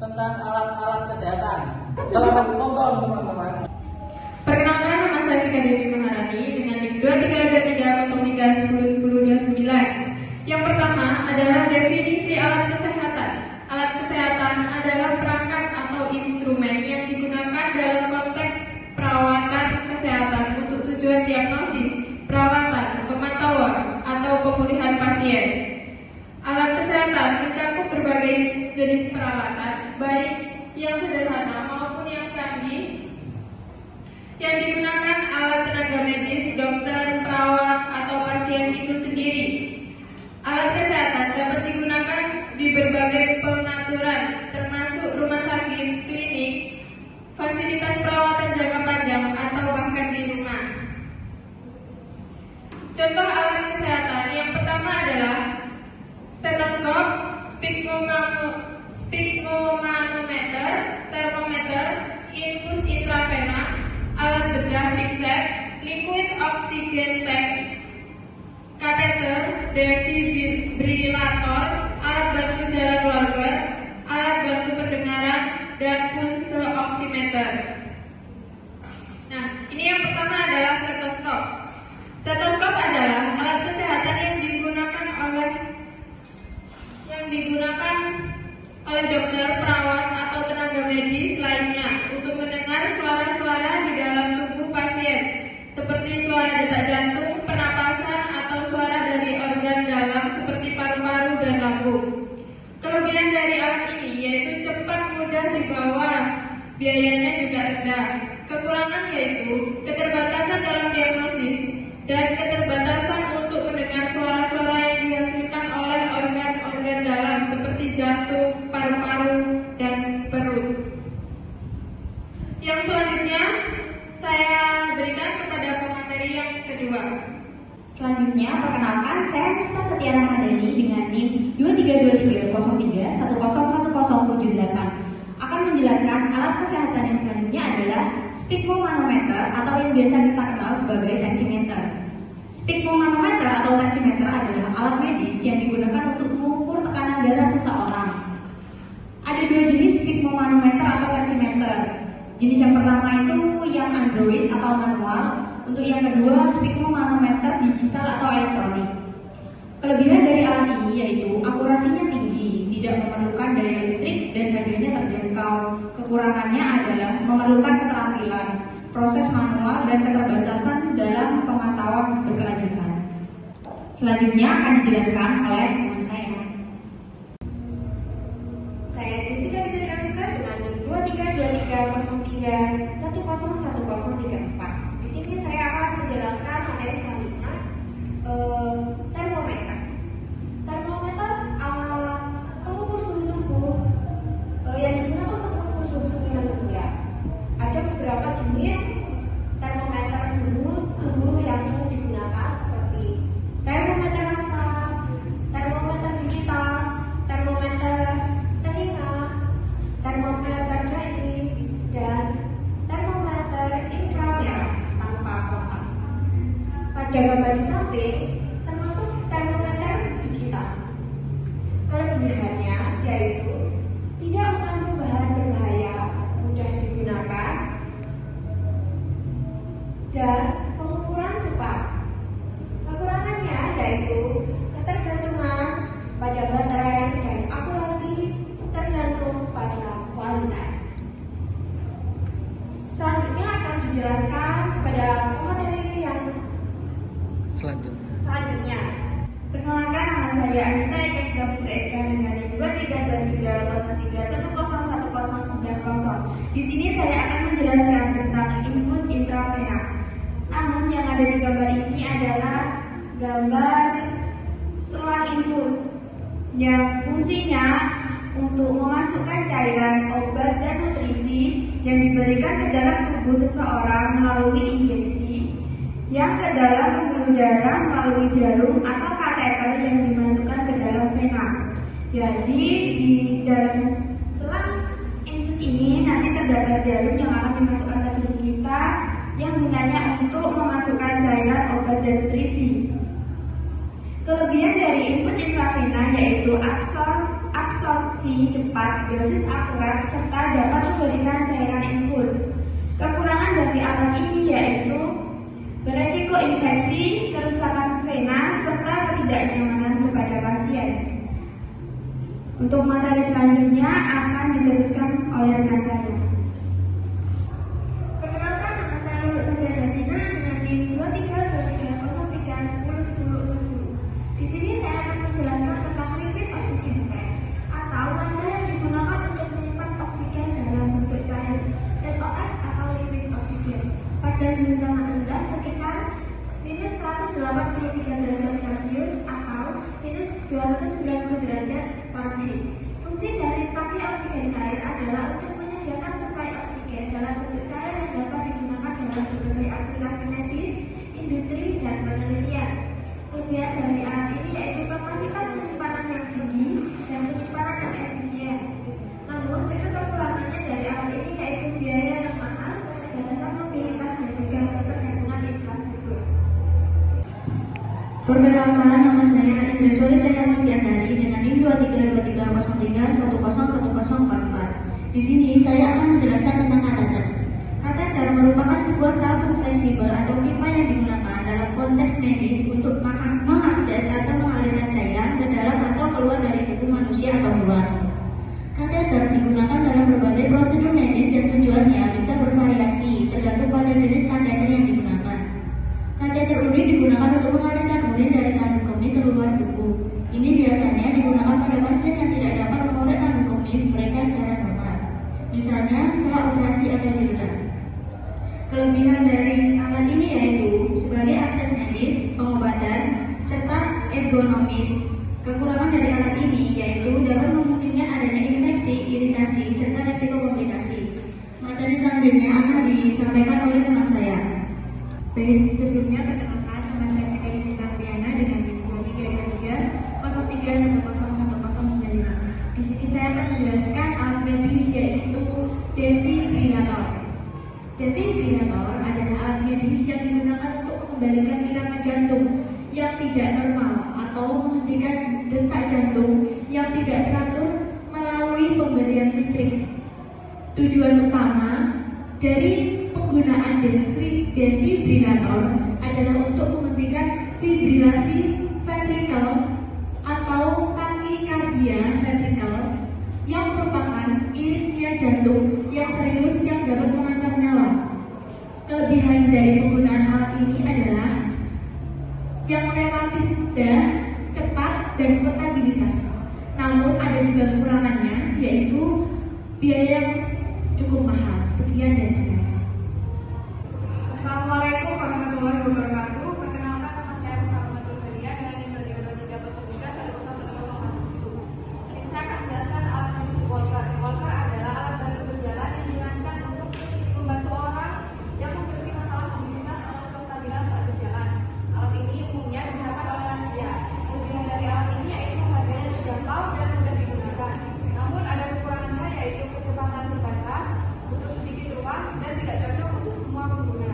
tentang alat-alat kesehatan. Selamat menonton teman-teman. Perkenalkan, nama saya Vika Dewi Maharani dengan NIK 232303101029. Yang pertama adalah definisi alat kesehatan. Alat kesehatan adalah perangkat atau instrumen yang digunakan dalam konteks perawatan kesehatan untuk tujuan diagnosis, perawatan, pemantauan, atau pemulihan pasien. Alat kesehatan mencakup berbagai jenis perawatan, baik yang sederhana maupun yang canggih, yang digunakan alat tenaga medis, dokter, perawat, atau pasien itu sendiri. Alat kesehatan dapat digunakan di berbagai pengaturan, termasuk rumah sakit, klinik, fasilitas perawatan jangka panjang, atau bahkan di rumah. Contoh alat kesehatan yang pertama adalah stetoskop, sphygmomanometer, termometer, infus intravena, alat bedah pinset, liquid oxygen tank, kateter, defibrilator, alat bantu jalan keluarga, alat bantu pendengaran, dan pulse oximeter. Nah, ini yang pertama adalah stetoskop. Stetoskop adalah alat kesehatan yang digunakan oleh dokter, perawat, atau tenaga medis lainnya untuk mendengar suara-suara di dalam tubuh pasien, seperti suara detak jantung, pernapasan, atau suara dari organ dalam seperti paru-paru dan lambung. Kelebihan dari alat ini yaitu cepat, mudah dibawa, biayanya juga rendah. Kekurangan yaitu keterbatasan dalam diagnosis dan keterbatasan untuk mendengar suara-suara yang dihasilkan oleh organ-organ dalam seperti jantung, paru-paru, dan perut. Yang selanjutnya saya berikan kepada pemateri yang kedua. Selanjutnya, perkenalkan, saya Mifta Setiana Madani dengan NIM 23230310101078 akan menjelaskan alat kesehatan yang selanjutnya adalah sphygmomanometer atau yang biasa kita kenal sebagai tensimeter. Sphygmomanometer atau tensimeter adalah alat medis yang digunakan untuk mengukur tekanan darah seseorang. Ada dua jenis sphygmomanometer atau tensimeter. Jenis yang pertama itu yang Android atau manual. Untuk yang kedua, sphygmomanometer digital atau elektronik. Kelebihan dari alat ini yaitu akurasinya tinggi, tidak memerlukan daya listrik, dan harganya terjangkau. Kekurangannya adalah memerlukan keterampilan, proses manual, dan keterbatasan dalam pemantauan berkelanjutan. Selanjutnya akan dijelaskan oleh teman saya. Saya Jessica Fitri Anuka dengan NIM 232303101034. Di sini saya akan menjelaskan materi selanjutnya, termometer. Termometer alat pengukur suhu tubuh yang digunakan untuk mengukur suhu tubuh manusia. Ada beberapa jenis termometer suhu tubuh yang digunakan seperti termometer massal, termometer digital, termometer telinga, termometer dahi, dan termometer inframerah tanpa kontak. Pada gambar di samping termasuk termometer digital. Kelebihannya yaitu tidak mengandung bahan berbahaya, mudah digunakan, dan pengukuran cepat. Kekurangannya yaitu ketergantungan pada baterai dan akurasi tergantung pada kualitas. Selanjutnya akan dijelaskan pada pemateri yang selanjutnya. Perkenalkan, nama saya Anita Eka Putri Esa dengan NIM 23230310101090. Di sini saya akan menjelaskan tentang infus intravena. Namun yang ada di gambar ini adalah gambar selang infus yang fungsinya untuk memasukkan cairan, obat, dan nutrisi yang diberikan ke dalam tubuh seseorang melalui injeksi yang ke dalam pembuluh darah melalui jarum atau kateter yang dimasukkan ke dalam vena. Jadi di dalam selang infus ini nanti terdapat jarum yang akan dimasukkan ke tubuh kita yang gunanya untuk memasukkan cairan, obat, dan nutrisi. Kelebihan dari infus intravena yaitu absorpsi cepat, dosis akurat, serta dapat memberikan cairan infus. Kekurangan dari alat ini yaitu beresiko infeksi, kerusakan vena, serta ketidaknyamanan kepada pasien. Untuk materi selanjutnya akan diteruskan oleh rekan saya. Perkenalkan, nama saya Lulu Sofia Davina dengan NIM 232303101060. Di sini saya akan menjelaskan tentang liquid oxygen tank atau wadah yang digunakan untuk menyimpan oksigen dalam bentuk cair LOX atau liquid oxygen pada suhu sangat rendah sekitar minus 183 derajat Celcius atau minus 290 derajat Fahrenheit. Fungsi dari tangki oksigen cair adalah untuk menyediakan suplai oksigen dalam bentuk cair yang dapat digunakan dalam berbagai aplikasi medis, industri, dan penelitian. Kelebihan dari alat ini yaitu kapasitas penyimpanan yang tinggi dan penyimpanan yang efisien. Namun, bentuk kekurangannya dari alat ini yaitu biaya yang mahal, keterbatasan mobilitas, dan juga ketergantungan infrastruktur. Perkenalkan, nama saya Indra Soli Cahya Masdiandari dengan NIM 232303101044. Di sini saya akan menjelaskan tentang kateter. Kateter merupakan sebuah tabung fleksibel atau pipa yang digunakan dalam konteks medis untuk mengakses atau mengalirkan cairan ke dalam atau keluar dari tubuh manusia atau hewan. Kateter digunakan dalam berbagai prosedur medis dan tujuannya bisa bervariasi tergantung pada jenis kateter yang digunakan. Kateter urin digunakan untuk mengalirkan urin dari kandung kemih ke luar tubuh. Ini biasanya digunakan pada pasien yang tidak dapat mengorek kandung kemih mereka secara normal, misalnya setelah operasi atau cedera. Kelebihan dari alat ini yaitu sebagai akses medis, pengobatan, serta ergonomis. Kekurangan dari alat ini yaitu dapat memungkinkan adanya infeksi, iritasi, serta risiko komplikasi. Materi selanjutnya akan disampaikan oleh teman saya. Baik, sebelumnya perkenalkan, nama saya Mekarini Kardiana dengan NIM 232301101095. Di sini saya akan menjelaskan alat medis yaitu defibrilator. Defibrilator adalah alat medis yang digunakan untuk mengembalikan irama jantung yang tidak normal atau menghentikan detak jantung yang tidak teratur melalui pemberian listrik. Tujuan utama dari penggunaan defibrilator adalah untuk menghentikan fibrilasi ventrikel atau takikardia ventrikel yang merupakan iritmia jantung yang serius yang dapat mengancam nyawa. Kelebihan dari penggunaan alat ini adalah yang relatif mudah, cepat, dan portabilitas. Namun ada juga kekurangannya, yaitu biaya yang cukup mahal. Sekian dari saya. Assalamualaikum warahmatullahi wabarakatuh. Perkenalkan, nama saya Muhammadul Faria dengan NIM 2303101010. Sini saya akan menjelaskan alat medis walker. Walker adalah alat bantu berjalan yang dirancang untuk membantu orang yang memiliki masalah mobilitas atau kestabilan saat berjalan. Alat ini umumnya digunakan oleh lansia. Kelebihan dari alat ini yaitu harganya terjangkau dan mudah digunakan. Namun ada kekurangannya yaitu kecepatan terbatas, butuh sedikit ruang, dan tidak cocok untuk semua pengguna.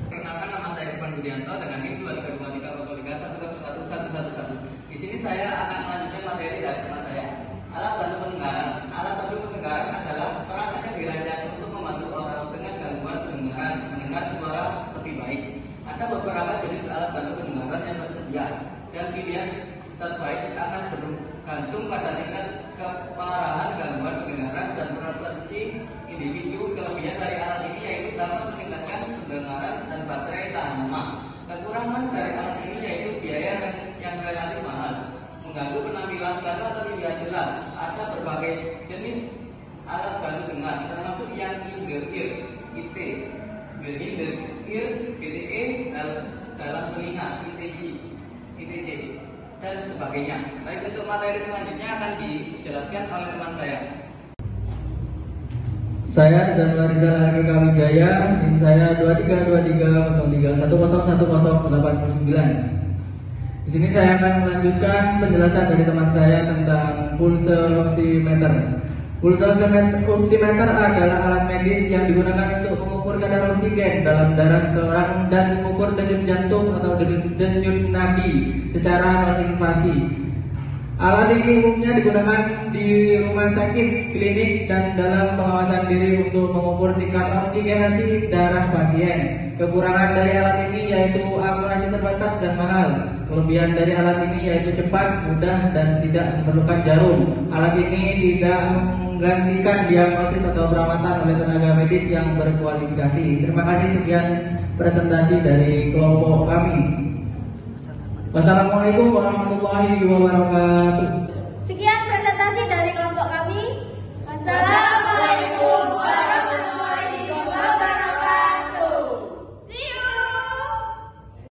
Perkenalkan, nama saya Irfan Budianto dengan NIM 232303101111. Di sini saya akan melanjutkan materi dari teman saya. Alat bantu pendengaran. Alat bantu pendengaran adalah perangkat yang dirancang untuk membantu orang dengan gangguan pendengaran mendengar suara lebih baik. Ada beberapa jenis alat bantu pendengaran yang tersedia dan pilihan terbaik akan bergantung pada tingkat keparahan gangguan pendengaran dan preferensi individu. Kelebihan dari alat ini yaitu dapat meningkatkan pendengaran dan baterai tahan lama. Kekurangan dari alat ini yaitu biaya yang relatif mahal, mengganggu penampilan karena terlihat jelas. Ada berbagai jenis alat bantu dengar, termasuk yang in the ear, IT, in the ear, BTE, dalam telinga, ITC, dan sebagainya. Baik, untuk materi selanjutnya akan dijelaskan oleh teman saya. Saya Januari Rizal Arga Wijaya, NIM saya 232310101089. Di sini saya akan melanjutkan penjelasan dari teman saya tentang pulse oximeter. Pulse oximeter adalah alat medis yang digunakan untuk mengukur kadar oksigen dalam darah seseorang dan mengukur denyut jantung atau denyut nadi secara non-invasi. Alat ini umumnya digunakan di rumah sakit, klinik, dan dalam pengawasan diri untuk mengukur tingkat oksigenasi darah pasien. Kekurangan dari alat ini yaitu akurasi terbatas dan mahal. Kelebihan dari alat ini yaitu cepat, mudah, dan tidak memerlukan jarum. Alat ini tidak menggantikan diagnosis atau perawatan oleh tenaga medis yang berkualifikasi. Terima kasih, sekian presentasi dari kelompok kami. Wassalamualaikum warahmatullahi wabarakatuh. Sekian presentasi dari kelompok kami. Wassalamualaikum.